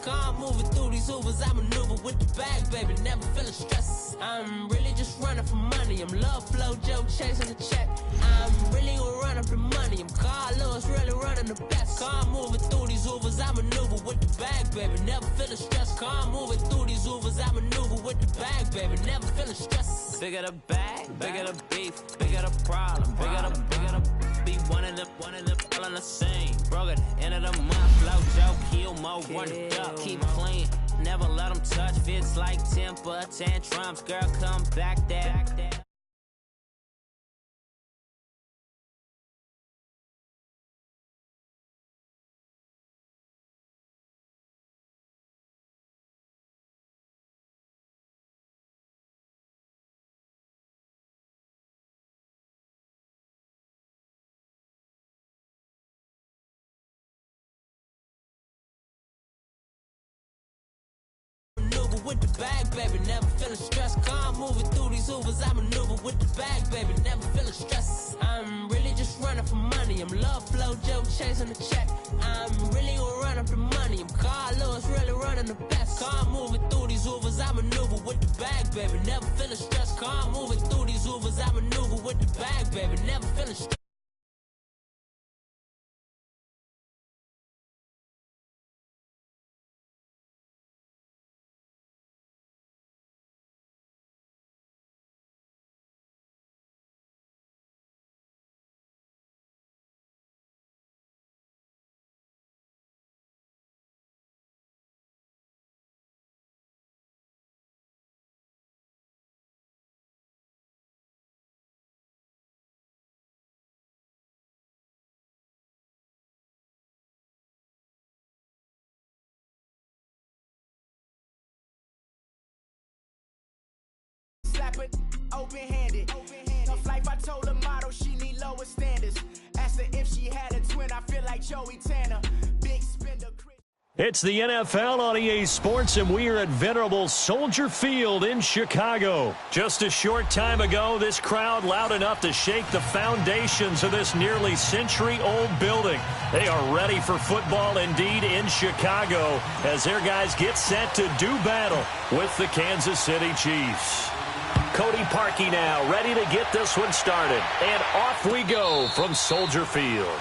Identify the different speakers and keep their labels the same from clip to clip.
Speaker 1: Calm moving through these Ubers, I maneuver with the bag, baby, never feeling stressed. I'm really just running for money. I'm love flow, Joe chasing the check. I'm really gonna run up the money. I'm Carlos, really running the best. Calm moving through these Ubers, I maneuver with the bag, baby, never feeling stressed. Calm moving through these Ubers, I maneuver with the bag, baby, never feeling stressed. Bigger the bag, bigger the beef, bigger the problem, bigger the be one of the all in the same. Broke at the end of the month, flow joke, kill more, run it up, keep clean. Never let them touch, fits like temper tantrums. Girl, come back there. With the bag, baby, never feeling stressed. Calm moving through these Ubers, I maneuver with the bag, baby, never feeling stressed. I'm really just running for money. I'm love flow, Joe chasing the check. I'm really gonna run up the money. I'm Carlos, really running the best. Calm moving through these Ubers, I maneuver with the bag, baby, never feeling stressed. Calm moving through these Ubers, I maneuver with the bag, baby, never feeling stressed.
Speaker 2: Open-handed. Tough life, I told her motto, she need lower standards. Asked her if she had a twin, I feel like Joey Tanner. Big spender.
Speaker 3: It's the NFL on EA Sports, and we are at venerable Soldier Field in Chicago. Just a short time ago, this crowd loud enough to shake the foundations of this nearly century-old building. They are ready for football indeed in Chicago as their guys get set to do battle with the Kansas City Chiefs. Cody Parkey now ready to get this one started. And off we go from Soldier Field.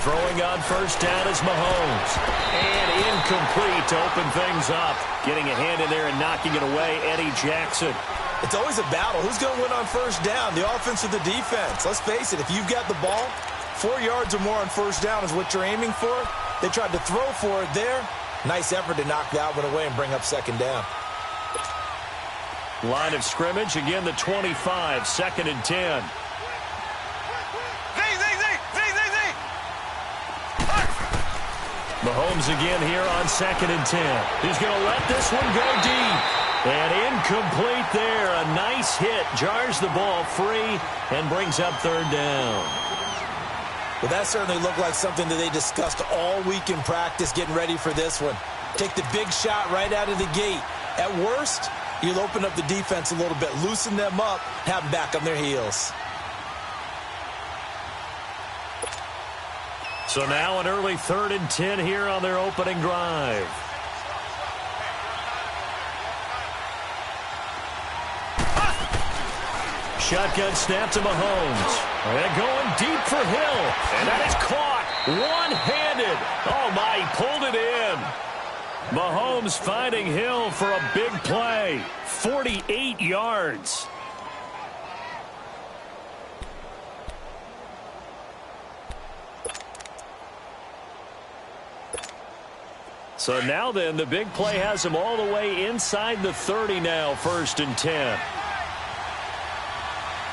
Speaker 3: Throwing on first down is Mahomes. And incomplete to open things up. Getting a hand in there and knocking it away, Eddie Jackson.
Speaker 4: It's always a battle. Who's going to win on first down, the offense or the defense? Let's face it, if you've got the ball, 4 yards or more on first down is what you're aiming for. They tried to throw for it there. Nice effort to knock that one away and bring up second down.
Speaker 3: Line of scrimmage, again the 25, 2nd and 10. Mahomes again here on 2nd and 10. He's going to let this one go deep. And incomplete there. A nice hit. Jars the ball free and brings up 3rd down.
Speaker 4: Well, that certainly looked like something that they discussed all week in practice getting ready for this one. Take the big shot right out of the gate. At worst, you'll open up the defense a little bit, loosen them up, have them back on their heels.
Speaker 3: So now an early 3rd and 10 here on their opening drive. Shotgun snap to Mahomes. And going deep for Hill. And that is caught one-handed. Oh, my, he pulled it in. Mahomes finding Hill for a big play. 48 yards. So now then, the big play has him all the way inside the 30 now, 1st and 10.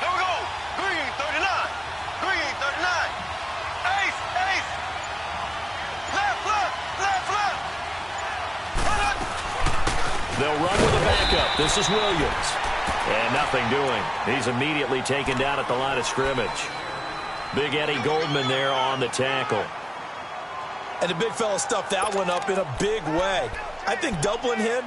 Speaker 5: Here we go. Green 39. Green 39.
Speaker 3: backup. This is Williams. And nothing doing. He's immediately taken down at the line of scrimmage. Big Eddie Goldman there on the tackle.
Speaker 4: And the big fella stuffed that one up in a big way. I think doubling him.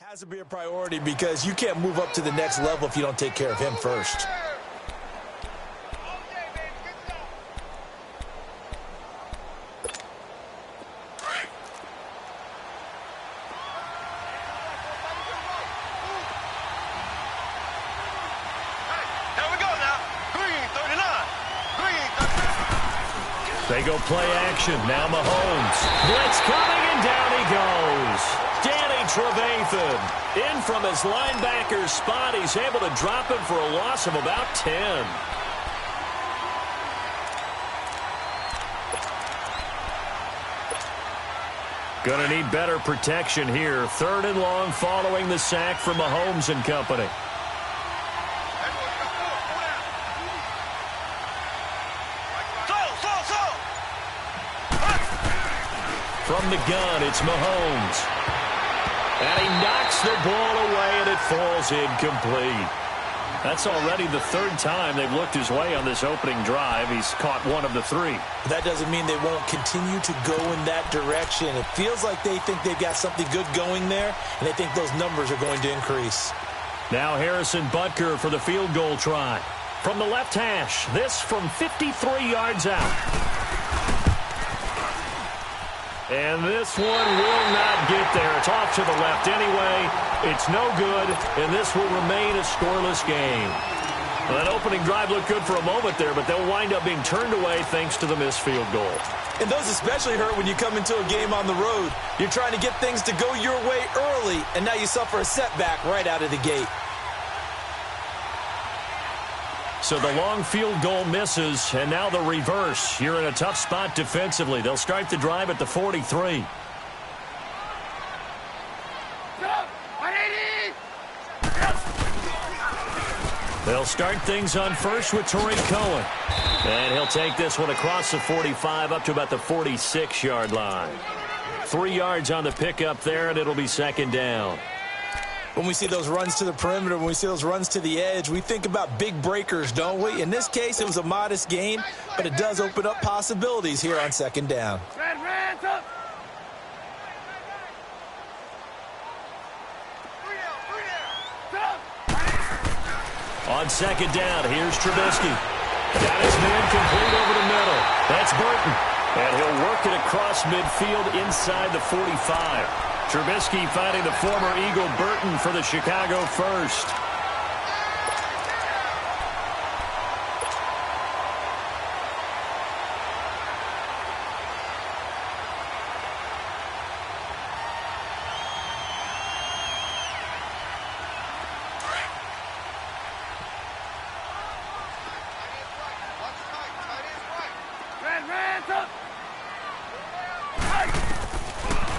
Speaker 4: Has to be a priority because you can't move up to the next level if you don't take care of him first.
Speaker 3: They go play action. Now Mahomes. Blitz coming, and down he goes. Danny Trevathan in from his linebacker spot. He's able to drop him for a loss of about 10. Gonna need better protection here. 3rd and long following the sack from Mahomes and company. From the gun, it's Mahomes. And he knocks the ball away, and it falls incomplete. That's already the 3rd time they've looked his way on this opening drive. He's caught 1 of the 3.
Speaker 4: That doesn't mean they won't continue to go in that direction. It feels like they think they've got something good going there, and they think those numbers are going to increase.
Speaker 3: Now Harrison Butker for the field goal try. From the left hash, this from 53 yards out. And this one will not get there. It's off to the left anyway. It's no good, and this will remain a scoreless game. Well, that opening drive looked good for a moment there, but they'll wind up being turned away thanks to the missed field goal.
Speaker 4: And those especially hurt when you come into a game on the road. You're trying to get things to go your way early, and now you suffer a setback right out of the gate.
Speaker 3: So the long field goal misses, and now the reverse. You're in a tough spot defensively. They'll start the drive at the 43. They'll start things on first with Tariq Cohen. And he'll take this one across the 45 up to about the 46-yard line. 3 yards on the pickup there, and it'll be 2nd down.
Speaker 4: When we see those runs to the perimeter, when we see those runs to the edge, we think about big breakers, don't we? In this case, it was a modest gain, but it does open up possibilities here on 2nd down.
Speaker 3: On 2nd down, here's Trubisky. Got his man complete over the middle. That's Burton. And he'll work it across midfield inside the 45. Trubisky finding the former Eagle Burton for the Chicago first.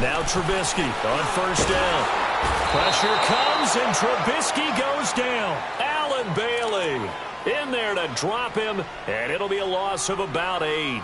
Speaker 3: Now Trubisky on 1st down. Pressure comes, and Trubisky goes down. Allen Bailey in there to drop him, and it'll be a loss of about 8.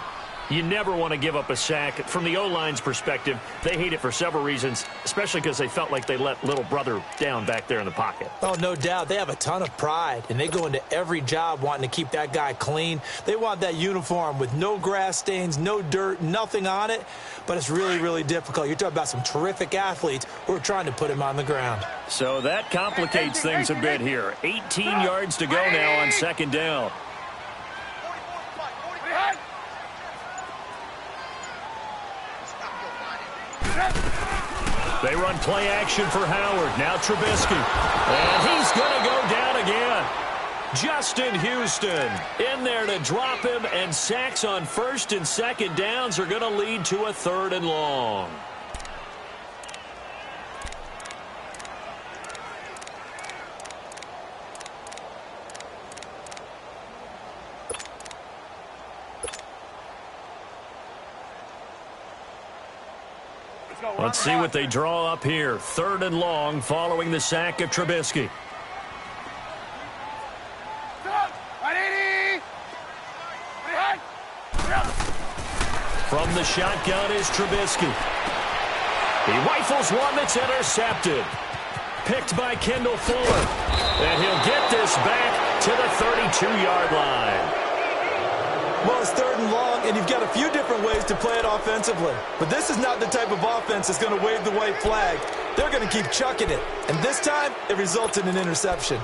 Speaker 3: You never want to give up a sack. From the O-line's perspective, they hate it for several reasons, especially because they felt like they let little brother down back there in the pocket.
Speaker 4: Oh, no doubt. They have a ton of pride, and they go into every job wanting to keep that guy clean. They want that uniform with no grass stains, no dirt, nothing on it, but it's really, really difficult. You're talking about some terrific athletes who are trying to put him on the ground.
Speaker 3: So that complicates things a bit here. 18 yards to go now on 2nd down. They run play action for Howard. Now Trubisky. And he's going to go down again. Justin Houston in there to drop him, and sacks on first and second downs are going to lead to a 3rd and long. Let's see what they draw up here. 3rd and long following the sack of Trubisky. From the shotgun is Trubisky. He rifles one that's intercepted. Picked by Kendall Fuller. And he'll get this back to the 32-yard line.
Speaker 4: Well, it's 3rd and long, and you've got a few different ways to play it offensively. But this is not the type of offense that's going to wave the white flag. They're going to keep chucking it. And this time, it results in an interception.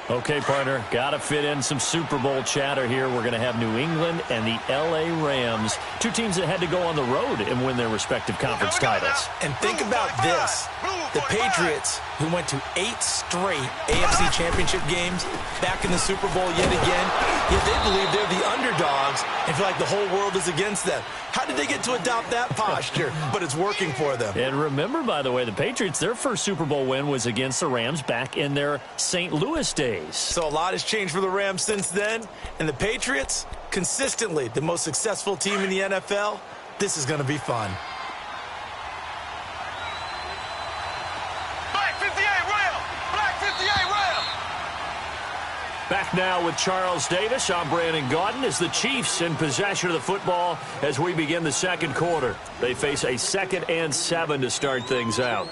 Speaker 3: Okay, partner, got to fit in some Super Bowl chatter here. We're going to have New England and the L.A. Rams, two teams that had to go on the road and win their respective conference titles.
Speaker 4: And think about this. The Patriots, who went to 8 straight AFC Championship games, back in the Super Bowl yet again, yet they believe they're the underdogs and feel like the whole world is against them. How did they get to adopt that posture? But it's working for them.
Speaker 3: And remember, by the way, the Patriots, their first Super Bowl win was against the Rams back in their St. Louis days.
Speaker 4: So a lot has changed for the Rams since then. And the Patriots, consistently the most successful team in the NFL. This is going to be fun.
Speaker 3: Back now with Charles Davis. I'm Brandon Gaudin as the Chiefs in possession of the football as we begin the second quarter. They face a 2nd and 7 to start things out.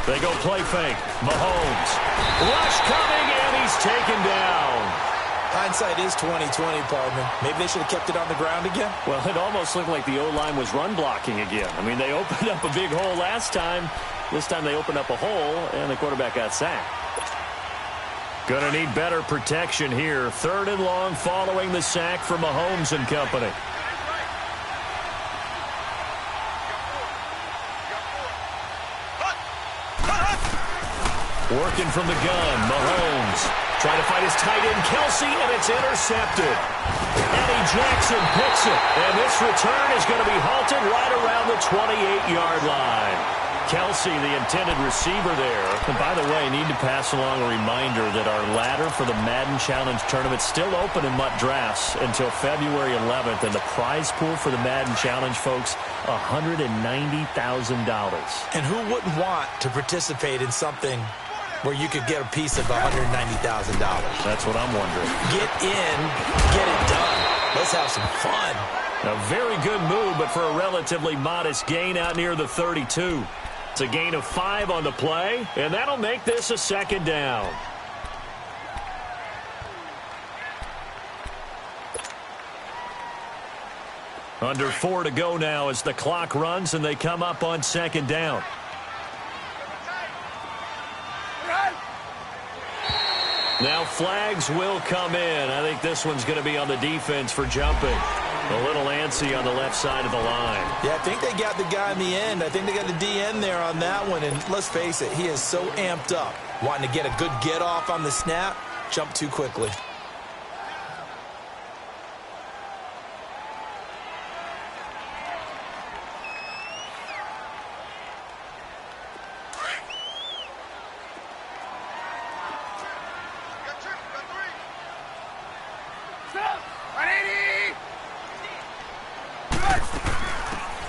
Speaker 3: They go play fake. Mahomes. Rush coming, and he's taken down.
Speaker 4: Hindsight is 20/20, partner. Maybe they should have kept it on the ground again.
Speaker 3: Well, it almost looked like the O-line was run blocking again. I mean, they opened up a big hole last time. This time they opened up a hole, and the quarterback got sacked. Going to need better protection here. 3rd and long following the sack from Mahomes and company. Working from the gun, Mahomes trying to find his tight end, Kelsey, and it's intercepted. Eddie Jackson picks it, and this return is going to be halted right around the 28-yard line. Kelsey, the intended receiver there. And by the way, I need to pass along a reminder that our ladder for the Madden Challenge Tournament is still open in MUT Drafts until February 11th, and the prize pool for the Madden Challenge, folks, $190,000.
Speaker 4: And who wouldn't want to participate in something where you could get a piece of $190,000.
Speaker 3: That's what I'm wondering.
Speaker 4: Get in, get it done. Let's have some fun.
Speaker 3: A very good move, but for a relatively modest gain out near the 32. It's a gain of 5 on the play, and that'll make this a 2nd down. Under 4 to go now as the clock runs, and they come up on 2nd down. Now flags will come in. I think this one's going to be on the defense for jumping. A little antsy on the left side of the line.
Speaker 4: Yeah, I think they got the guy in the end. I think they got the DN there on that one. And let's face it, he is so amped up, wanting to get a good get off on the snap, jump too quickly.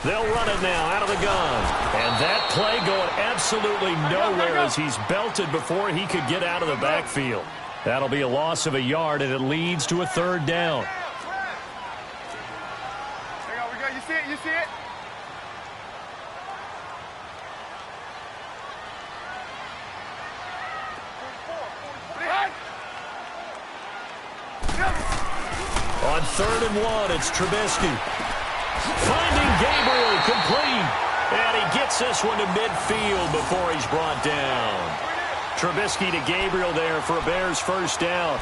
Speaker 3: They'll run it now out of the gun. And that play going absolutely nowhere as he's belted before he could get out of the backfield. That'll be a loss of a yard, and it leads to a 3rd down.
Speaker 5: We go. You see it? You see it?
Speaker 3: On 3rd and 1, it's Trubisky. Finding Gabriel, complete. And he gets this one to midfield before he's brought down. Trubisky to Gabriel there for a Bears first down.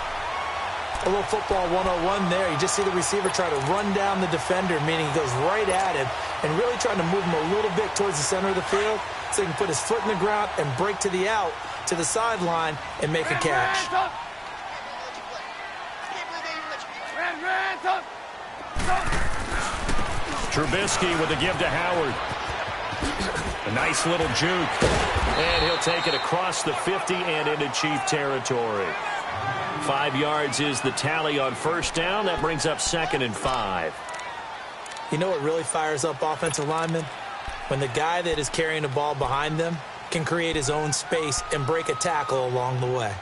Speaker 4: A little football 101 there. You just see the receiver try to run down the defender, meaning he goes right at him and really trying to move him a little bit towards the center of the field so he can put his foot in the ground and break to the out, to the sideline, and make a catch.
Speaker 3: Trubisky with a give to Howard. A nice little juke. And he'll take it across the 50 and into Chief territory. 5 yards is the tally on first down. That brings up 2nd and 5.
Speaker 4: You know what really fires up offensive linemen? When the guy that is carrying the ball behind them can create his own space and break a tackle along the way.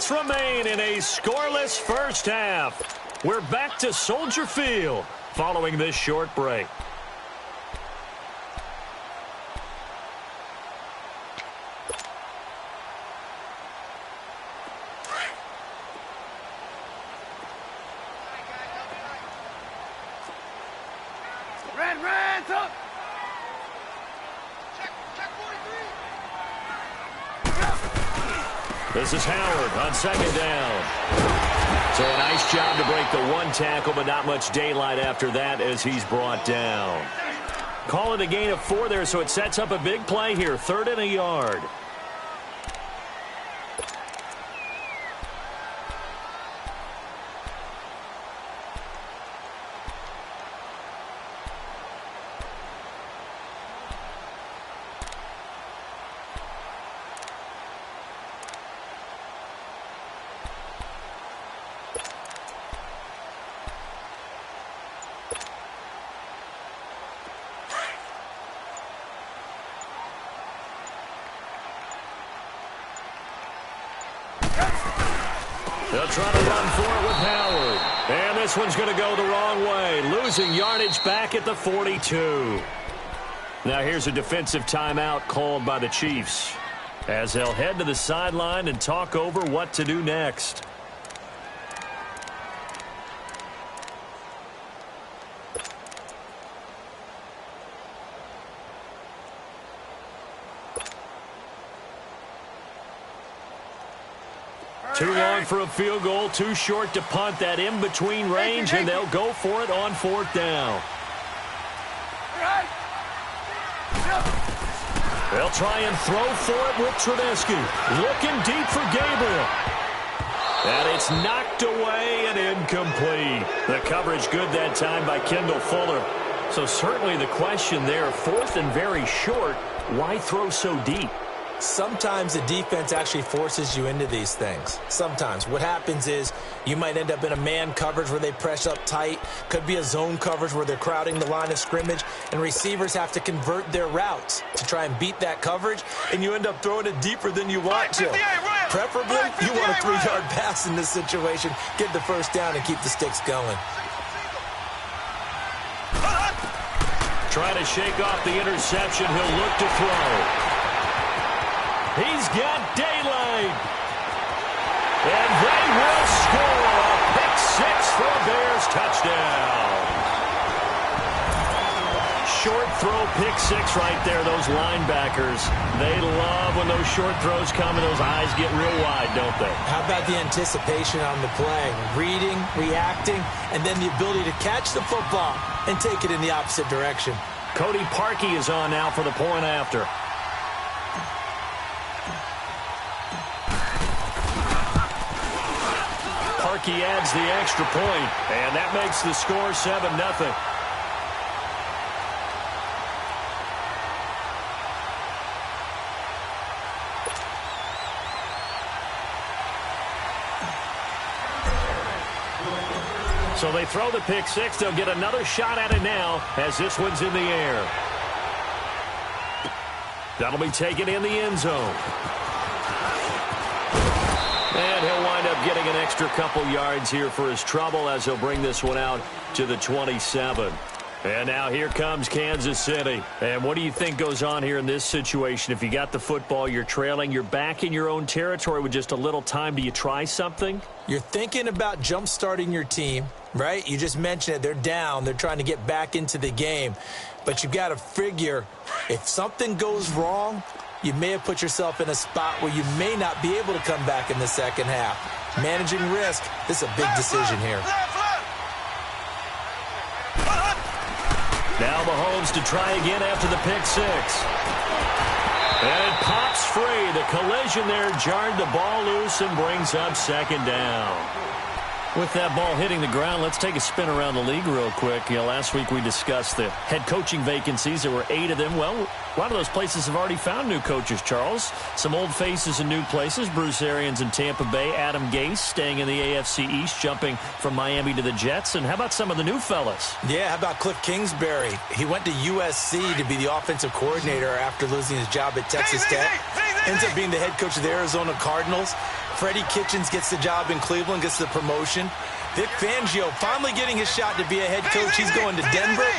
Speaker 3: Remain in a scoreless first half. We're back to Soldier Field following this short break.
Speaker 5: Red, up!
Speaker 3: This is Howard on 2nd down. So a nice job to break the one tackle, but not much daylight after that as he's brought down. Call it a gain of 4 there, so it sets up a big play here. 3rd and a yard. They'll try to run for it with Howard. And this one's going to go the wrong way. Losing yardage back at the 42. Now here's a defensive timeout called by the Chiefs as they'll head to the sideline and talk over what to do next. Too long for a field goal, too short to punt. That in-between range, and they'll go for it on 4th down. They'll try and throw for it with Trubisky. Looking deep for Gabriel. And it's knocked away and incomplete. The coverage good that time by Kendall Fuller. So certainly the question there, 4th and very short, why throw so deep?
Speaker 4: Sometimes the defense actually forces you into these things. Sometimes. What happens is you might end up in a man coverage where they press up tight. Could be a zone coverage where they're crowding the line of scrimmage, and receivers have to convert their routes to try and beat that coverage, and you end up throwing it deeper than you want to. Preferably, you want a 3-yard pass in this situation. Get the first down and keep the sticks going.
Speaker 3: Try to shake off the interception. He'll look to throw. He's got daylight. And they will score a pick-6 for a Bears touchdown. Short throw pick-6 right there. Those linebackers, they love when those short throws come and those eyes get real wide, don't they?
Speaker 4: How about the anticipation on the play? Reading, reacting, and then the ability to catch the football and take it in the opposite direction.
Speaker 3: Cody Parkey is on now for the point after. Parkey adds the extra point, and that makes the score 7-0. So they throw the pick-6. They'll get another shot at it now as this one's in the air. That'll be taken in the end zone. And he'll wind up getting an extra couple yards here for his trouble as he'll bring this one out to the 27. And now here comes Kansas City. And what do you think goes on here in this situation? If you got the football, you're trailing, you're back in your own territory with just a little time. Do you try something?
Speaker 4: You're thinking about jump-starting your team, right? You just mentioned it. They're down. They're trying to get back into the game. But you've got to figure if something goes wrong, you may have put yourself in a spot where you may not be able to come back in the second half. Managing risk, this is a big decision here.
Speaker 3: Now Mahomes to try again after the pick six. And it pops free. The collision there jarred the ball loose and brings up second down. With that ball hitting the ground, let's take a spin around the league real quick. Last week we discussed the head coaching vacancies. There were 8 of them. Well, a lot of those places have already found new coaches, Charles. Some old faces in new places. Bruce Arians in Tampa Bay. Adam Gase staying in the AFC East, jumping from Miami to the Jets. And how about some of the new fellas?
Speaker 4: Yeah, how about Cliff Kingsbury? He went to USC to be the offensive coordinator after losing his job at Texas Tech. Ends up being the head coach of the Arizona Cardinals. Freddie Kitchens gets the job in Cleveland, gets the promotion. Vic Fangio finally getting his shot to be a head coach. He's going to Denver.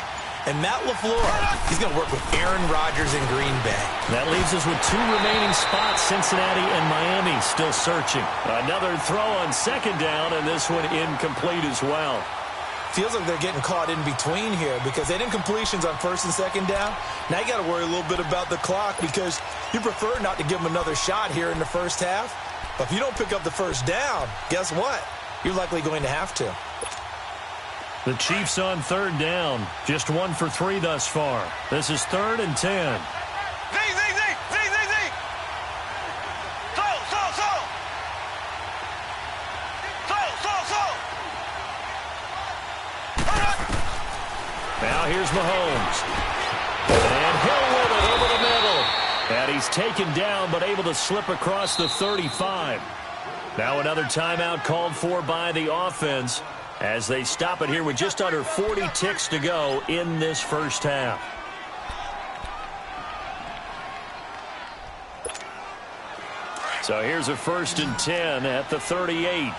Speaker 4: And Matt LaFleur, he's going to work with Aaron Rodgers in Green Bay.
Speaker 3: That leaves us with 2 remaining spots, Cincinnati and Miami still searching. Another throw on second down, and this one incomplete as well.
Speaker 4: Feels like they're getting caught in between here because they didn't completions on first and second down. Now you got to worry a little bit about the clock because you prefer not to give them another shot here in the first half. But if you don't pick up the first down, guess what? You're likely going to have to.
Speaker 3: The Chiefs on third down. Just 1 for 3 thus far. This is 3rd and 10. Now here's Mahomes. And Hill with it over the middle. And he's taken down but able to slip across the 35. Now another timeout called for by the offense as they stop it here with just under 40 ticks to go in this first half. So here's a 1st and 10 at the 38.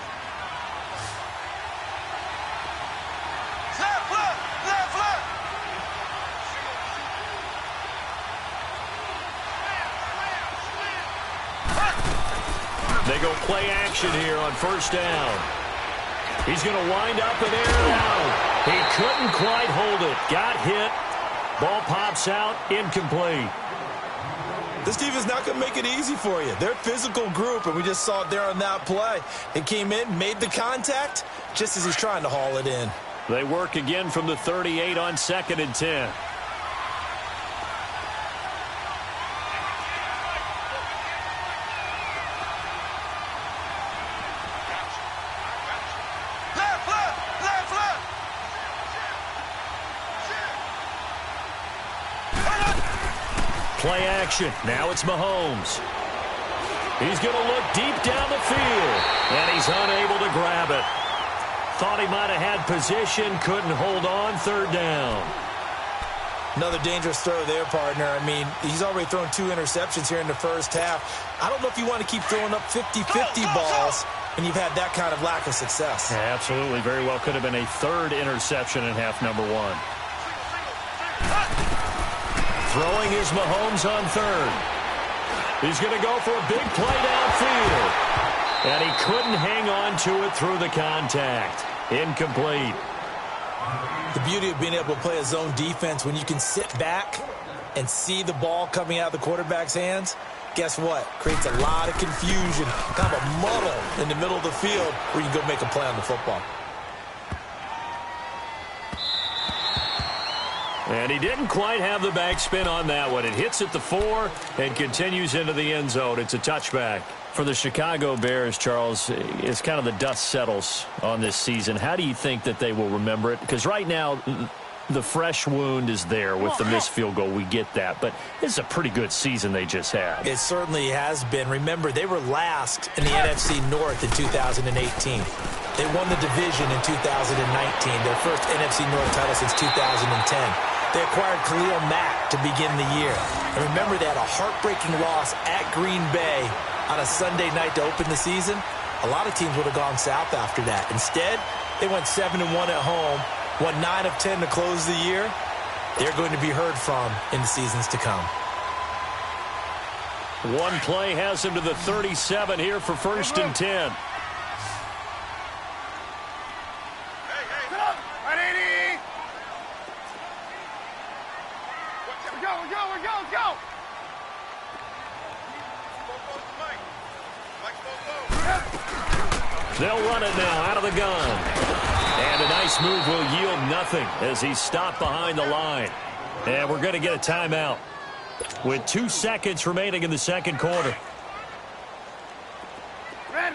Speaker 3: They go play action here on first down. He's going to wind up and air it out. He couldn't quite hold it. Got hit. Ball pops out. Incomplete.
Speaker 4: This defense is not going to make it easy for you. They're a physical group, and we just saw it there on that play. They came in, made the contact, just as he's trying to haul it in.
Speaker 3: They work again from the 38 on 2nd and 10. Play action. Now it's Mahomes. He's going to look deep down the field, and he's unable to grab it. Thought he might have had position, couldn't hold on. 3rd down.
Speaker 4: Another dangerous throw there, partner. I mean, he's already thrown 2 interceptions here in the first half. I don't know if you want to keep throwing up 50-50 balls when you've had that kind of lack of success.
Speaker 3: Yeah, absolutely. Very well could have been a 3rd interception in half number 1. Throwing is Mahomes on 3rd. He's going to go for a big play downfield. And he couldn't hang on to it through the contact. Incomplete.
Speaker 4: The beauty of being able to play a zone defense when you can sit back and see the ball coming out of the quarterback's hands, guess what? Creates a lot of confusion, kind of a muddle in the middle of the field where you can go make a play on the football.
Speaker 3: And he didn't quite have the backspin on that one. It hits at the 4 and continues into the end zone. It's a touchback. For the Chicago Bears, Charles, it's kind of the dust settles on this season. How do you think that they will remember it? Because right now, the fresh wound is there with the missed field goal. We get that. But it's a pretty good season they just had.
Speaker 4: It certainly has been. Remember, they were last in the NFC North in 2018. They won the division in 2019, their first NFC North title since 2010. They acquired Khalil Mack to begin the year. And remember, they had a heartbreaking loss at Green Bay on a Sunday night to open the season. A lot of teams would have gone south after that. Instead, they went 7-1 at home, won 9 of 10 to close the year. They're going to be heard from in the seasons to come.
Speaker 3: One play has him to the 37 here for 1st and 10. They'll run it now out of the gun. And a nice move will yield nothing as he's stopped behind the line. And we're going to get a timeout with 2 seconds remaining in the second quarter.
Speaker 5: Red,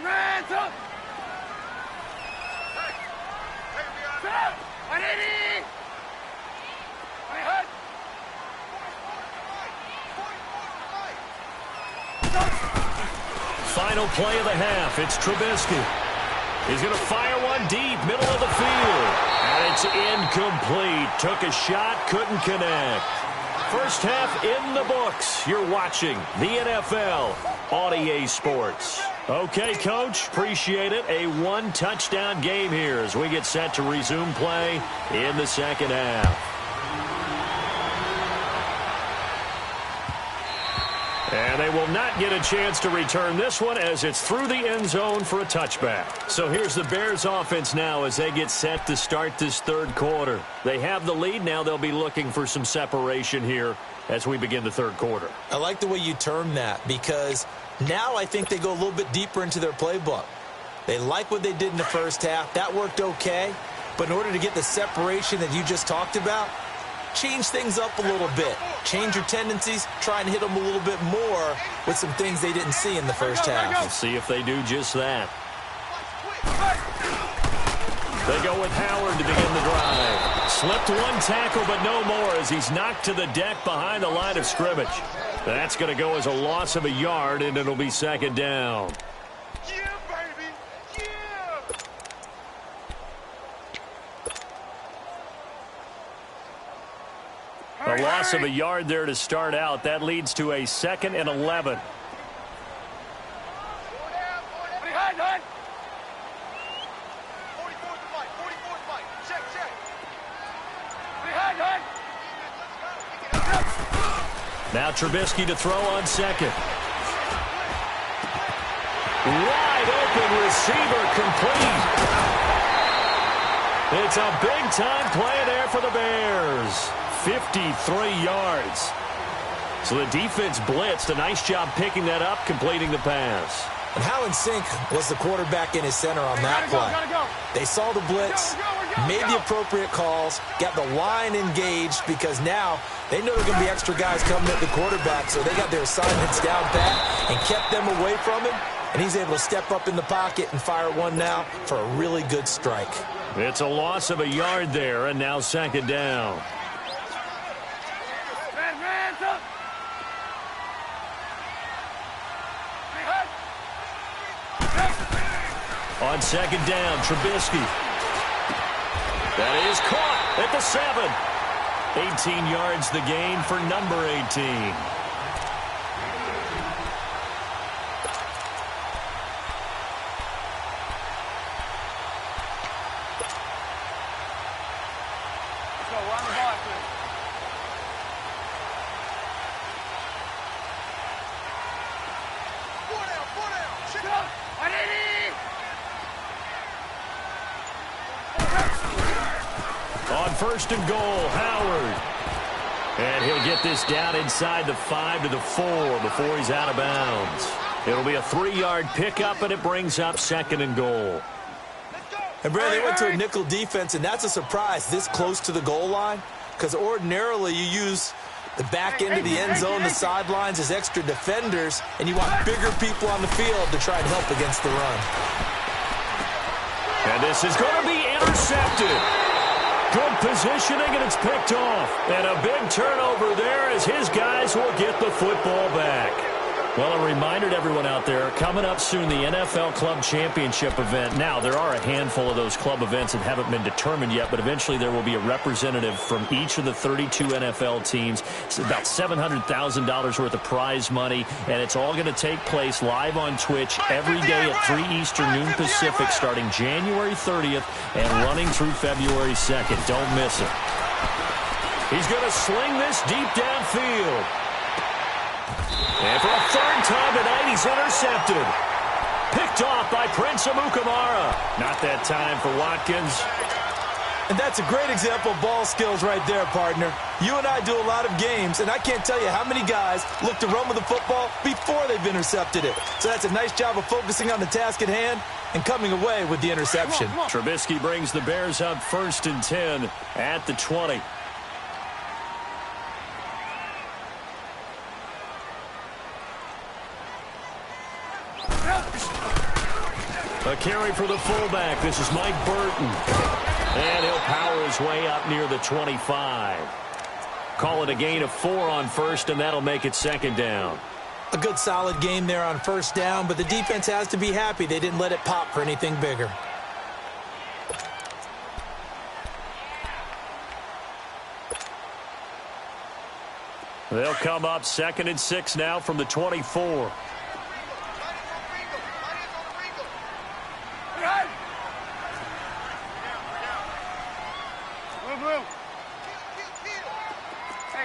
Speaker 5: up!
Speaker 3: Final play of the half. It's Trubisky. He's going to fire one deep, middle of the field. And it's incomplete. Took a shot, couldn't connect. First half in the books. You're watching the NFL on EA Sports. Okay, Coach, appreciate it. A 1-touchdown game here as we get set to resume play in the second half. And they will not get a chance to return this one as it's through the end zone for a touchback. So here's the Bears offense now as they get set to start this third quarter. They have the lead. Now they'll be looking for some separation here as we begin the third quarter.
Speaker 4: I like the way you term that because now I think they go a little bit deeper into their playbook. They like what they did in the first half. That worked okay. But in order to get the separation that you just talked about, change things up a little bit. Change your tendencies. Try and hit them a little bit more with some things they didn't see in the first half.
Speaker 3: We'll see if they do just that. They go with Howard to begin the drive. Slipped one tackle, but no more as he's knocked to the deck behind the line of scrimmage. That's going to go as a loss of a yard, and it'll be second down. A loss of a yard there to start out. That leads to a 2nd and 11. Now Trubisky to throw on second. Wide open receiver complete. It's a big-time play there for the Bears. 53 yards. So the defense blitzed. A nice job picking that up, completing the pass.
Speaker 4: And how in sync was the quarterback in his center on that play? They saw the blitz, made the appropriate calls, got the line engaged because now they know there are going to be extra guys coming at the quarterback, so they got their assignments down pat and kept them away from him, and he's able to step up in the pocket and fire one now for a really good strike.
Speaker 3: It's a loss of a yard there, and now second down. On second down, Trubisky. That is caught at the 7. 18 yards the gain for number 18. On 1st and goal, Howard. And he'll get this down inside the 5 to the 4 before he's out of bounds. It'll be a 3-yard pickup, and it brings up 2nd and goal.
Speaker 4: And, Brad, they went to a nickel defense, and that's a surprise this close to the goal line because ordinarily you use the back end of the end zone, the sidelines as extra defenders, and you want bigger people on the field to try and help against the run.
Speaker 3: And this is going to be intercepted. Good positioning, and it's picked off. And a big turnover there as his guys will get the football back. Well, a reminder to everyone out there, coming up soon, the NFL Club Championship event. Now, there are a handful of those club events that haven't been determined yet, but eventually there will be a representative from each of the 32 NFL teams. It's about $700,000 worth of prize money, and it's all going to take place live on Twitch every day at 3 Eastern, noon Pacific, starting January 30th and running through February 2nd. Don't miss it. He's going to sling this deep downfield. And for a third time tonight, he's intercepted. Picked off by Prince Amukamara. Not that time for Watkins.
Speaker 4: And that's a great example of ball skills right there, partner. You and I do a lot of games, and I can't tell you how many guys look to run with the football before they've intercepted it. So that's a nice job of focusing on the task at hand and coming away with the interception.
Speaker 3: Trubisky brings the Bears up 1st and 10 at the 20. A carry for the fullback. This is Mike Burton. And he'll power his way up near the 25. Call it a gain of 4 on first, and that'll make it 2nd down.
Speaker 4: A good solid game there on 1st down, but the defense has to be happy they didn't let it pop for anything bigger.
Speaker 3: They'll come up 2nd and 6 now from the 24.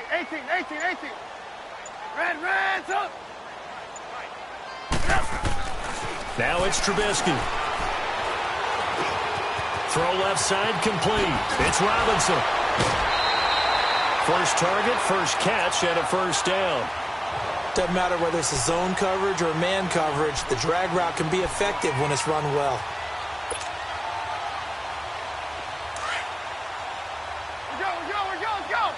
Speaker 5: Hey, 18. Red, up.
Speaker 3: Now it's Trubisky. Throw left side complete. It's Robinson. First target, first catch, and a 1st down.
Speaker 4: Doesn't matter whether it's a zone coverage or man coverage, the drag route can be effective when it's run well.
Speaker 5: Let's go.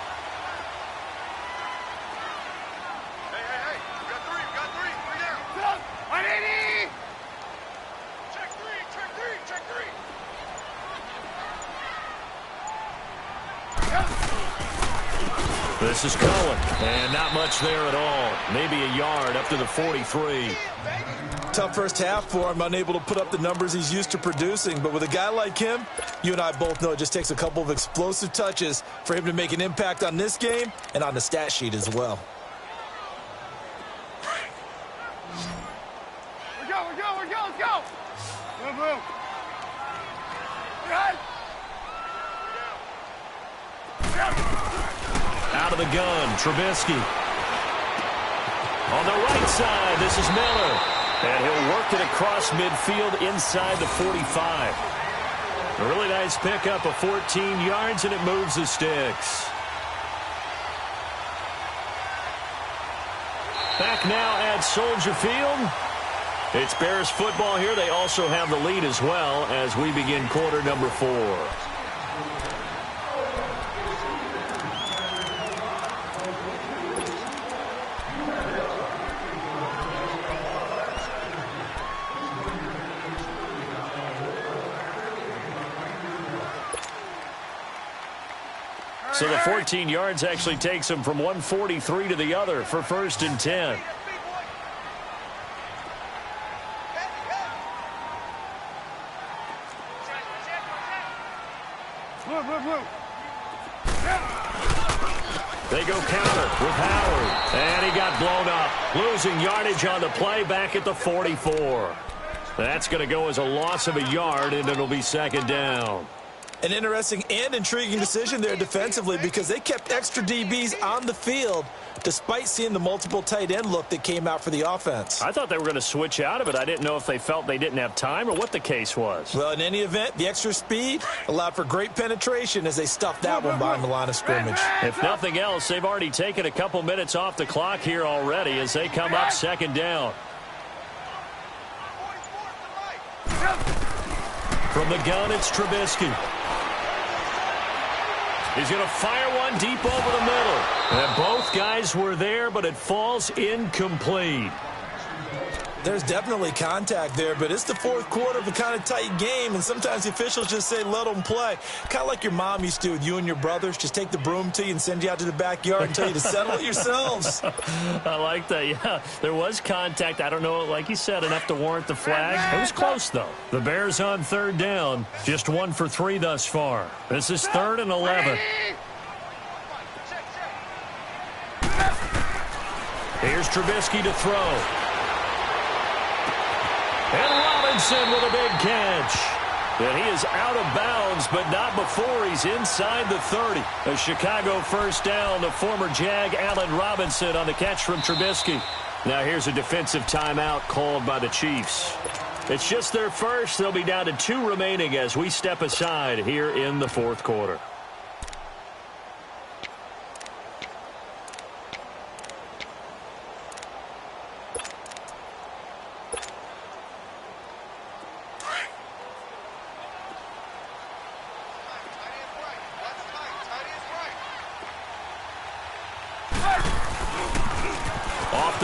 Speaker 5: Hey. We got three. 3 down. 180. Check three.
Speaker 3: This is Cohen, and not much there at all. Maybe a yard up to the 43.
Speaker 4: Tough first half for him, unable to put up the numbers he's used to producing. But with a guy like him, you and I both know it just takes a couple of explosive touches for him to make an impact on this game and on the stat sheet as well.
Speaker 5: We're go. Let's go. Move. Right.
Speaker 3: Out of the gun, Trubisky. On the right side, this is Miller. And he'll work it across midfield inside the 45. A really nice pickup of 14 yards, and it moves the sticks. Back now at Soldier Field. It's Bears football here. They also have the lead as well as we begin quarter number 4. So the 14 yards actually takes him from 143 to the other for 1st and 10. They go counter with Howard. And he got blown up. Losing yardage on the play back at the 44. That's going to go as a loss of a yard, and it'll be 2nd down.
Speaker 4: An interesting and intriguing decision there defensively because they kept extra DBs on the field despite seeing the multiple tight end look that came out for the offense.
Speaker 3: I thought they were going to switch out of it. I didn't know if they felt they didn't have time or what the case was.
Speaker 4: Well, in any event, the extra speed allowed for great penetration as they stuffed that one behind the line of scrimmage.
Speaker 3: If nothing else, they've already taken a couple minutes off the clock here already as they come up 2nd down. From the gun, it's Trubisky. He's going to fire one deep over the middle. And both guys were there, but it falls incomplete.
Speaker 4: There's definitely contact there, but it's the fourth quarter of a kind of tight game, and sometimes the officials just say, let them play. Kind of like your mom used to do with you and your brothers. Just take the broom to you and send you out to the backyard and tell you to settle it yourselves.
Speaker 3: I like that, yeah. There was contact. I don't know, like you said, enough to warrant the flag. It was close, though. The Bears on third down. Just 1 for 3 thus far. This is 3rd and 11. Here's Trubisky to throw. And Robinson with a big catch. And he is out of bounds, but not before he's inside the 30. A Chicago first down. The former Jag, Allen Robinson, on the catch from Trubisky. Now here's a defensive timeout called by the Chiefs. It's just their first. They'll be down to 2 remaining as we step aside here in the fourth quarter.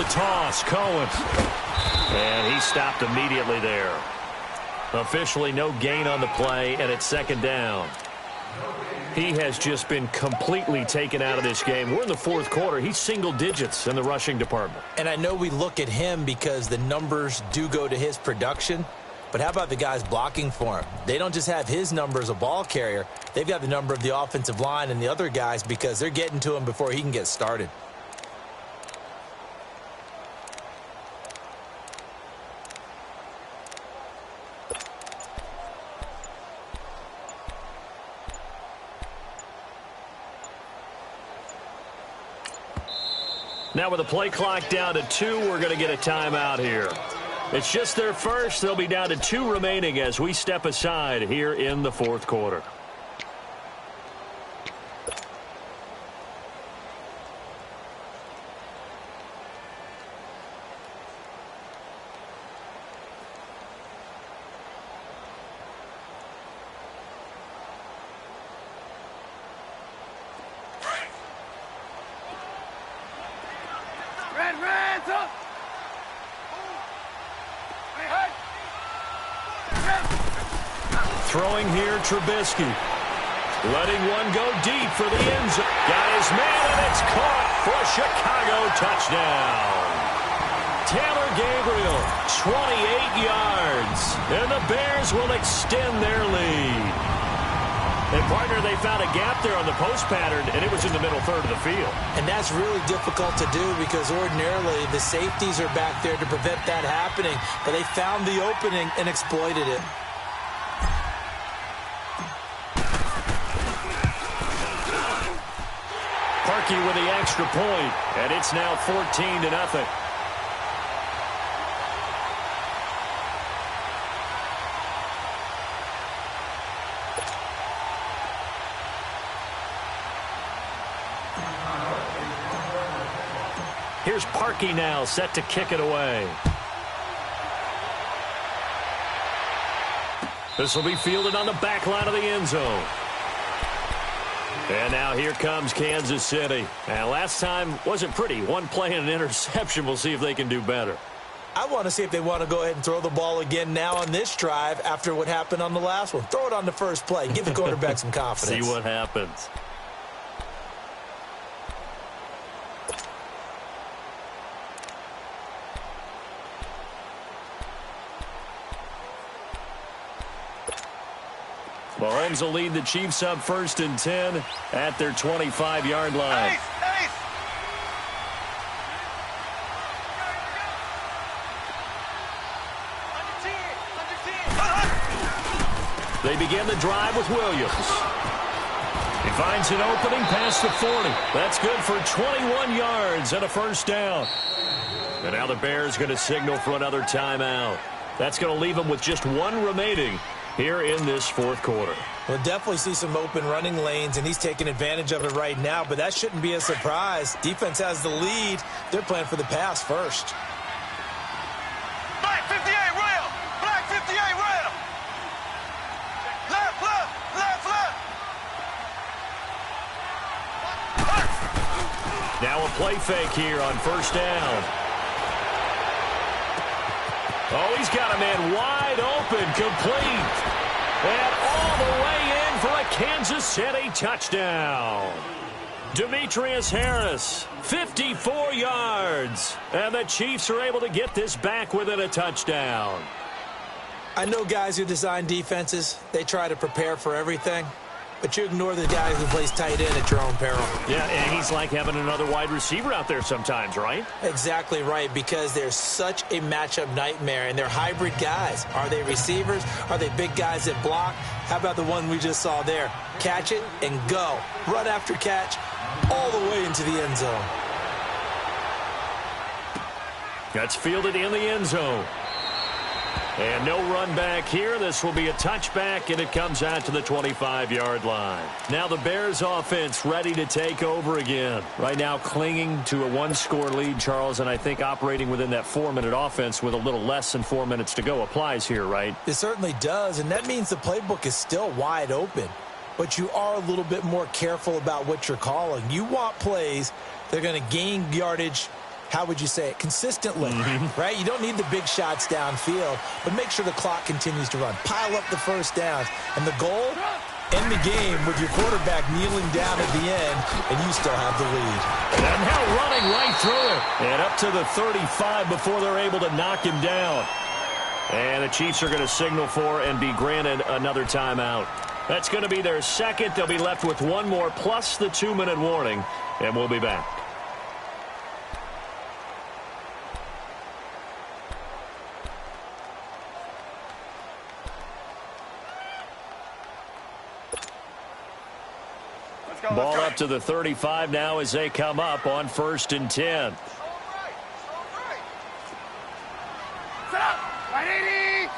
Speaker 3: Toss, Cohen. And he stopped immediately there. Officially no gain on the play, and it's 2nd down. He has just been completely taken out of this game. We're in the fourth quarter. He's single digits in the rushing department.
Speaker 4: And I know we look at him because the numbers do go to his production, but how about the guys blocking for him? They don't just have his number as a ball carrier. They've got the number of the offensive line and the other guys because they're getting to him before he can get started.
Speaker 3: Now with the play clock down to 2, we're going to get a timeout here. It's just their first. They'll be down to 2 remaining as we step aside here in the fourth quarter. Throwing here, Trubisky. Letting one go deep for the end zone. Got his man, and it's caught for a Chicago touchdown. Taylor Gabriel, 28 yards. And the Bears will extend their lead. And, partner, they found a gap there on the post pattern, and it was in the middle third of the field.
Speaker 4: And that's really difficult to do because ordinarily the safeties are back there to prevent that happening. But they found the opening and exploited it.
Speaker 3: Parkey with the extra point, and it's now 14-0. Here's Parkey now, set to kick it away. This will be fielded on the back line of the end zone. And now here comes Kansas City. And last time wasn't pretty. One play and an interception. We'll see if they can do better.
Speaker 4: I want to see if they want to go ahead and throw the ball again now on this drive after what happened on the last one. Throw it on the first play. Give the quarterback some confidence.
Speaker 3: See what happens. Mahomes will lead the Chiefs up 1st and 10 at their 25-yard line. They begin the drive with Williams. He finds an opening past the 40. That's good for 21 yards and a first down. And now the Bears going to signal for another timeout. That's going to leave them with just 1 remaining here in this fourth quarter.
Speaker 4: We'll definitely see some open running lanes, and he's taking advantage of it right now, but that shouldn't be a surprise. Defense has the lead. They're playing for the pass first.
Speaker 5: Black 58 rail! Black 58 rail! Left, left, left, left!
Speaker 3: Now a play fake here on first down. Oh, he's got a man wide open, complete. And all the way in for a Kansas City touchdown. Demetrius Harris, 54 yards. And the Chiefs are able to get this back within a touchdown.
Speaker 4: I know guys who design defenses, they try to prepare for everything. But you ignore the guy who plays tight end at your own peril.
Speaker 3: Yeah, and he's like having another wide receiver out there sometimes, right?
Speaker 4: Exactly right, because they're such a matchup nightmare, and they're hybrid guys. Are they receivers? Are they big guys that block? How about the one we just saw there? Catch it and go. Run after catch all the way into the end zone.
Speaker 3: That's fielded in the end zone. And no run back here. This will be a touchback, and it comes out to the 25-yard line. Now the Bears offense ready to take over again. Right now clinging to a one-score lead, Charles, and I think operating within that 4-minute offense with a little less than 4 minutes to go applies here, right?
Speaker 4: It certainly does, and that means the playbook is still wide open. But you are a little bit more careful about what you're calling. You want plays that are going to gain yardage, how would you say it, consistently, right? You don't need the big shots downfield, but make sure the clock continues to run. Pile up the first downs. And the goal, end the game with your quarterback kneeling down at the end, and you still have the lead.
Speaker 3: And now running right through it. And up to the 35 before they're able to knock him down. And the Chiefs are going to signal for and be granted another timeout. That's going to be their second. They'll be left with one more plus the 2-minute warning, and we'll be back. Ball up to the 35 now as they come up on 1st and 10.
Speaker 5: Set up. Right 80.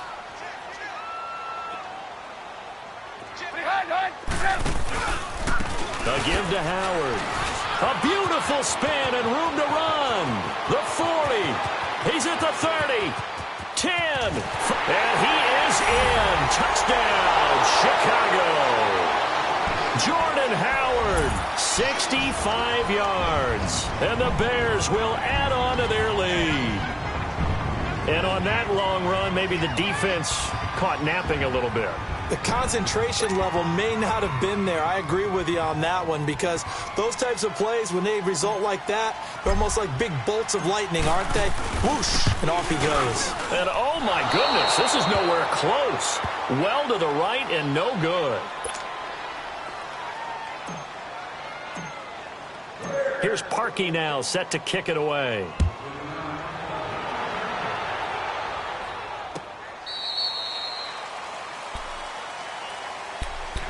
Speaker 3: A give to Howard. A beautiful spin and room to run. The 40. He's at the 30. 10. And he is in. Touchdown, Chicago. Jordan Howard, 65 yards. And the Bears will add on to their lead. And on that long run, maybe the defense caught napping a little bit.
Speaker 4: The concentration level may not have been there. I agree with you on that one, because those types of plays, when they result like that, they're almost like big bolts of lightning, aren't they? Whoosh, and off he goes.
Speaker 3: And oh my goodness, this is nowhere close. Well to the right and no good. Here's Parkey now, set to kick it away.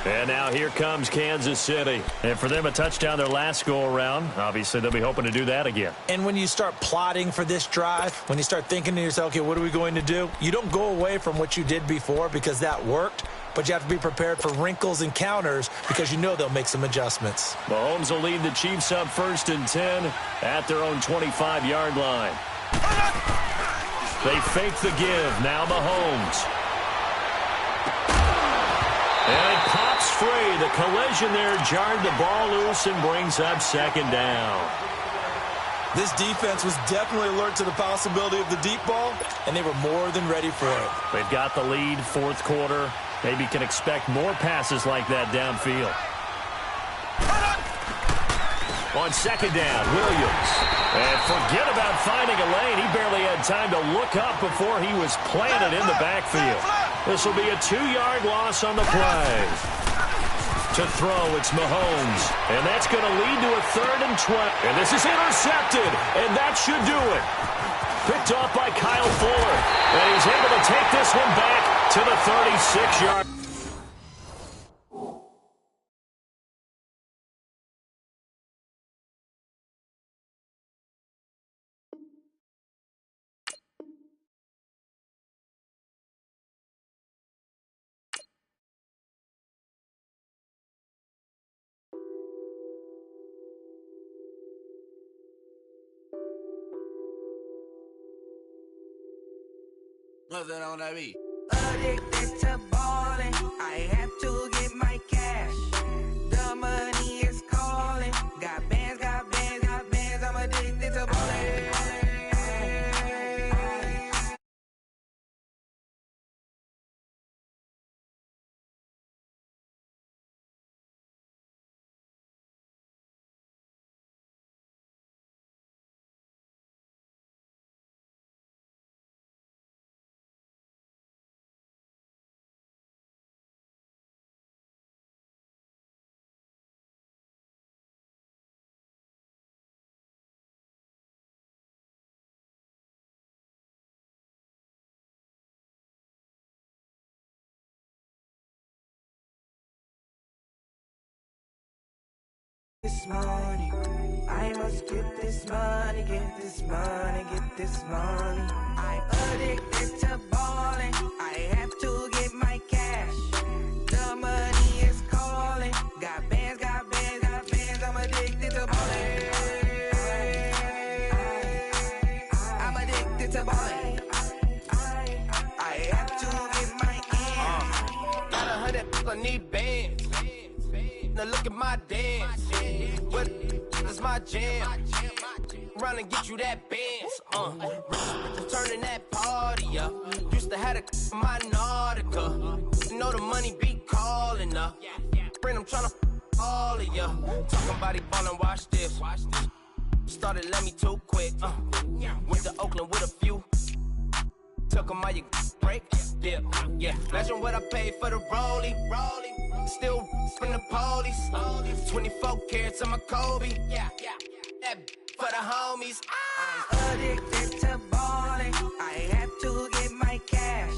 Speaker 3: And now here comes Kansas City. And for them, a touchdown their last go-around. Obviously, they'll be hoping to do that again.
Speaker 4: And when you start plotting for this drive, when you start thinking to yourself, okay, what are we going to do? You don't go away from what you did before because that worked, but you have to be prepared for wrinkles and counters because you know they'll make some adjustments.
Speaker 3: Mahomes will lead the Chiefs up 1st and 10 at their own 25-yard line. They fake the give. Now Mahomes. And it pops free. The collision there jarred the ball loose and brings up 2nd down.
Speaker 4: This defense was definitely alert to the possibility of the deep ball, and they were more than ready for it.
Speaker 3: They've got the lead, 4th quarter. Maybe can expect more passes like that downfield. On 2nd down, Williams. And forget about finding a lane. He barely had time to look up before he was planted in the backfield. This will be a 2-yard loss on the play. To throw, it's Mahomes. And that's going to lead to a 3rd and 20. And this is intercepted. And that should do it. Picked off by Kyle Fuller. And he's able to take this one back to the 36-yard.
Speaker 6: What's that on that beat?
Speaker 7: Addicted to ballin', I have to get my cash. The money is calling. Got bands, I'm addicted to ballin'. this money. I must get this money, get this money, get this money. I'm addicted to balling. I have to get my cash. The money is calling. Got bands, got bands, got bands. I'm addicted to balling. I'm addicted to balling. I have to get my ends.
Speaker 2: Got 100, I need bands. Now look at my dance. What is my jam? Run and get you that bands. Turning that party up. Used to have a my Nautica. Know the money be calling up. Bring them tryna all of ya. Talking about he ballin', watch this. Started let me too quick. Went to Oakland with a few. Took 'em all you break. Dip. Yeah. Imagine what I paid for the rollie. Still from the police. 24 carats on my Kobe. Yeah. That for the homies.
Speaker 7: I'm addicted to balling. I have to get my cash.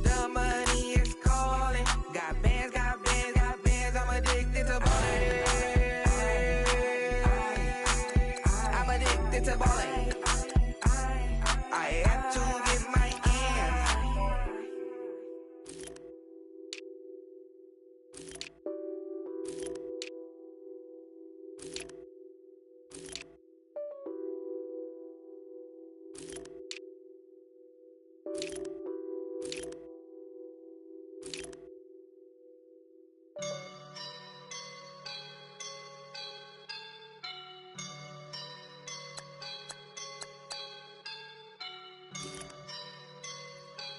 Speaker 7: The money is calling. Got bands, got bands, got bands. I'm addicted to balling. I'm addicted to balling. I have to get my ends.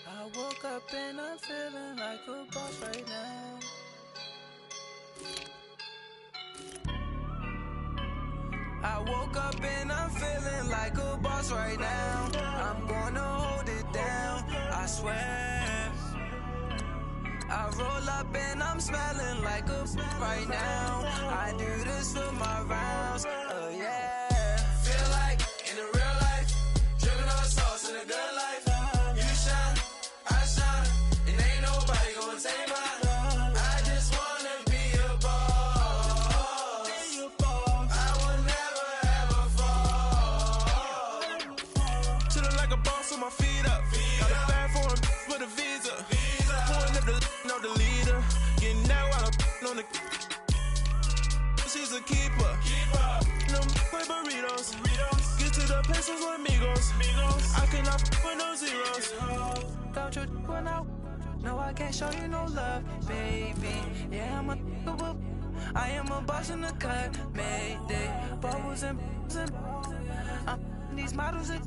Speaker 8: I woke up and I'm feeling like a boss right now. I woke up and I'm feeling like a boss right now. I'm gonna hold it down, I swear. I roll up and I'm smelling like a right now. I do this for my rounds, oh yeah.
Speaker 6: Feel like in the real life, dripping on sauce in a good life. You shine, I shine, and ain't nobody gonna take mine. I just wanna be a boss. I will never ever fall.
Speaker 8: Chillin' like a boss with my feet up. Got a bag for him with a visa. Pulling up the know the leader. Getting that while I'm on the. She's a keeper. No play burritos. Get to the pesos with amigos. I cannot with no zeros. Don't you when I no, I can't show you no love, baby. Yeah, I'm a whoop. I am a boss in the cut, mayday. Bubbles and these models are.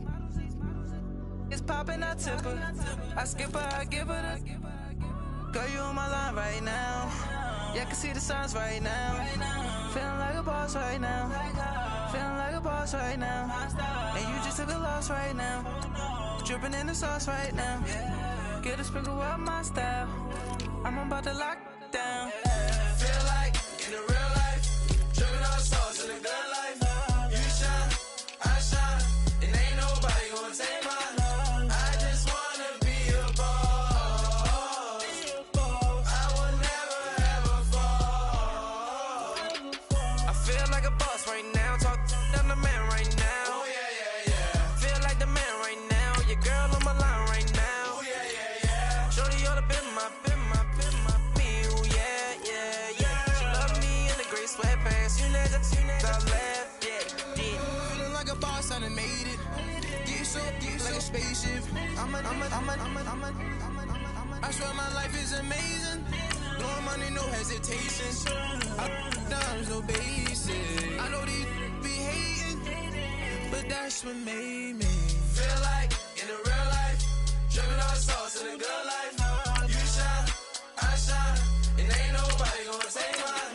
Speaker 8: It's poppin', I tip her. I skip her, I give her the. Girl, you on my line right now. Yeah, I can see the signs right now. Feeling like a boss right now. Feeling like a boss right now. And you just took a loss right now. Dripping in the sauce right now. Get a sprinkle up my style. I'm about to lock down.
Speaker 6: Feel like in the real life, dripping on sauce in a good life. You shine, I shine, and ain't nobody gonna take mine. I just wanna be a boss. I will never ever fall.
Speaker 8: I feel like a boss right now. Talk down the man right now.
Speaker 6: Oh yeah.
Speaker 8: Feel like the man right now. Your girl on my line right now.
Speaker 6: Oh yeah.
Speaker 8: Shorty oughta been my me. Ooh yeah. She love me in the gray sweatpants. You know I left, yeah.
Speaker 2: Feeling like a boss, I done made it. Get so deep like a spaceship. I swear my life is amazing. Blowing money, no hesitation. Dimes, no basic. I know these be hating, but that's what made me.
Speaker 6: Feel like in the real life, dripping on sauce in a good life. You shine, I shine, and ain't nobody gonna take mine.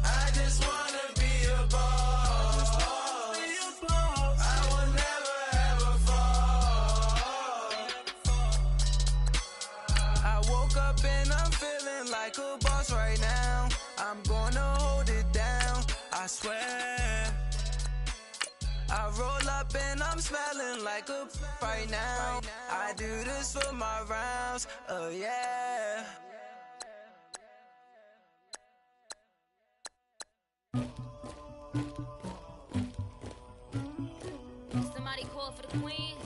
Speaker 6: I just wanna be a boss. I will never ever fall.
Speaker 8: I woke up and I'm feeling like a boss right now. I'm gonna hold it down, I swear. I roll up and I'm smelling like a right now. I do this for my rounds, oh yeah.
Speaker 9: Somebody call for the queen.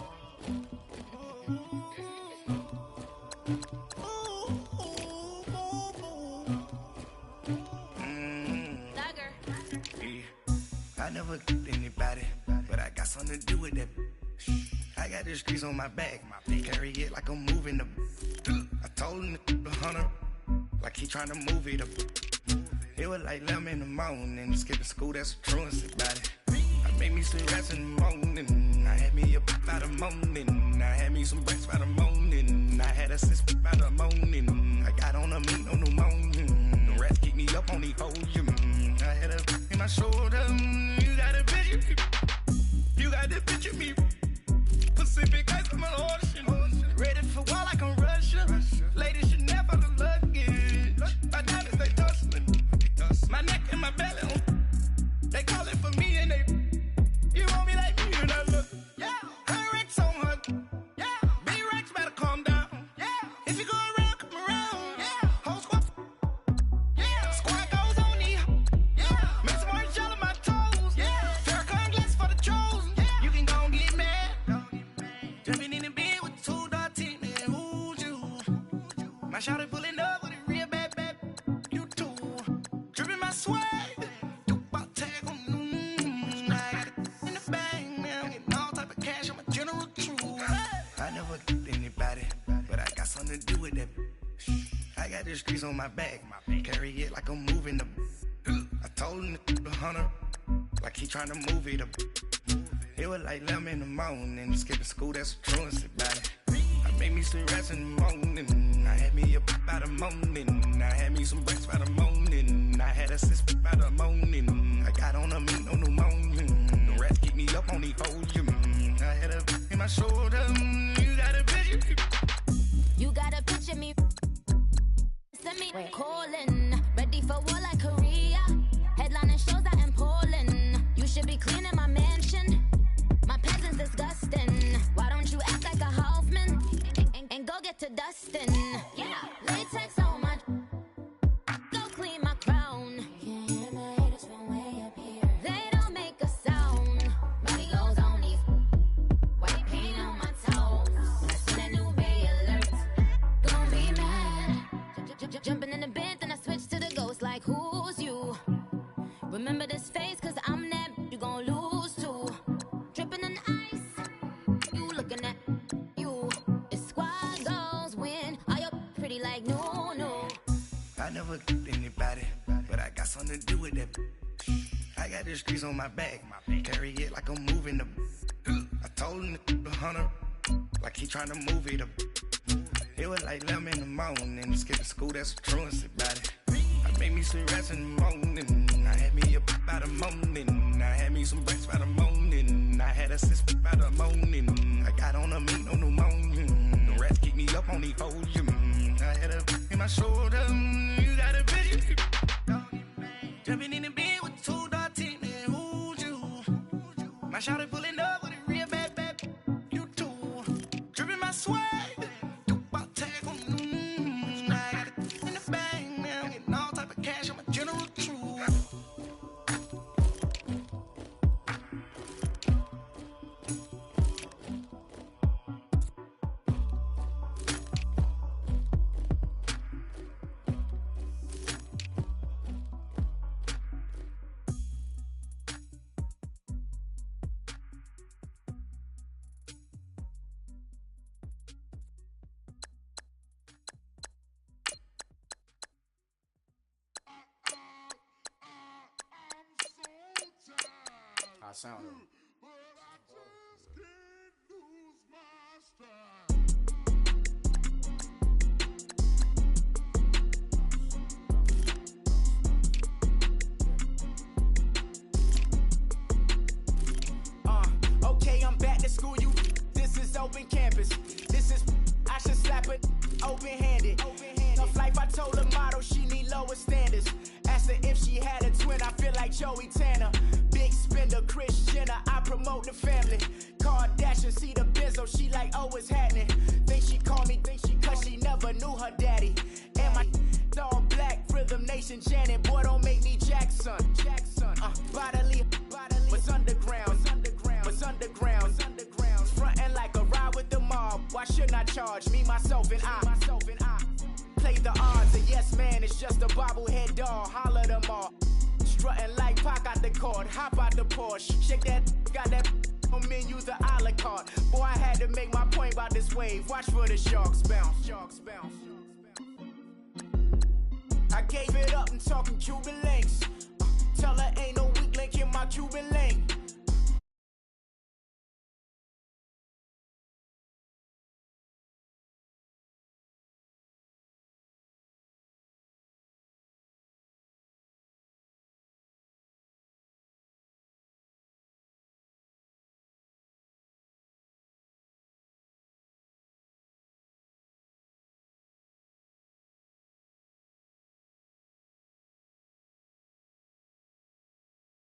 Speaker 10: I never killed anybody, but I got something to do with that. I got the streets on my back, carry it like I'm moving the. I told him the hunter, like he trying to move it up. It was like 11 in the morning, skipping school, that's the truancy about it. I made me some rats in the morning, I had me a pop by the morning, I had me some breaks by the morning, I had a sis by the morning, I got on a meat on the morning, the rats keep me up on the podium, I had a in my shoulder, you got a picture, you got the picture me, Pacific ice on my ocean, ready for war like I'm Russia, ladies should never look luggage, my diamonds they dustling, my neck and my belly, they call it for me and they, you want me like me and I look, yeah, her Rex on her, yeah, B-Rex better calm down, yeah, if you go around, come around, yeah, whole squad, yeah, squad goes on me, yeah, make some orange gel on my toes, yeah, Farrakhan glass for the trolls, yeah, you can go and get mad, jumping in the bed with 2 dark teeth, man, who's you, my shawty pulling up with a real bad, you too, dripping my swag, I never killed anybody, but I got something to do with that. I got the streets on my back, carry it like I'm moving the. I told him the hunter, like he trying to move it up. It was like 11 in the morning, skipping school, that's the truancy about it. I made me some rats in the morning, I had me a pop by the morning, I had me some breaks by the morning, I had a sis by the morning, I got on a meat on the morning, the rats keep me up on the podium, I had a in my shoulder, you got a picture.
Speaker 9: You got a picture me. Send me calling, ready for war like Korea. Headlining shows out in Poland. You should be cleaning my mansion. My peasants disgusting. Why don't you act like a Hoffman and go get to dustin'? Yeah, latex on my. Go clean my crown. Can't hear my haters from way up here. They don't make a sound. Body goes on these. White paint on my toes. When I see that new Bay alert, gon' be mad. Jumping in the bed, then I switch to the ghost like who's you? Remember this face, cause I'm that you gon' lose too. Dripping in ice, you looking at you. It's squad goals win. Are you pretty like no?
Speaker 10: I never killed anybody, but I got something to do with that. I got the streets on my back, carry it like I'm moving the. I told him the hunter, like he trying to move it up. It was like 11 in the morning, skipping school, that's the truancy about it. I made me some rats in the morning, I had me a pop by the morning, I had me some breaks by the morning, I had a sis by the morning, I got on a meat on the morning, the rats keep me up on the podium, I had a in my shoulder, you got a picture. Jumping in the bed with 2 dark teeth, man, who's you? My shawty pulling up with a real bad, you too, dripping my swag.
Speaker 11: I sound it.
Speaker 12: Okay, I'm back to school. This is open campus. This is I should slap it open-handed. Tough life, I told her model she need lower standards. Asked her if she had a twin. I feel like Joey Tanner. Big spender, Kris Jenner, I promote the family. Kardashian, see the Benzo, she like, oh, it's happening. Think she call me, cause she never knew her daddy. And my all black, Rhythm Nation, Janet, boy, don't make me Jackson. Bodily, was underground. I charge, me, myself, and I. Play the odds, a yes man, it's just a bobblehead doll. Holler them all. Strutting like Pac out the court, hop out the Porsche. Shake that, got that on menu, the a la carte. Boy, I had to make my point about this wave. Watch for the sharks bounce. I gave it up and talking Cuban links. Tell her ain't no weak link in my Cuban link.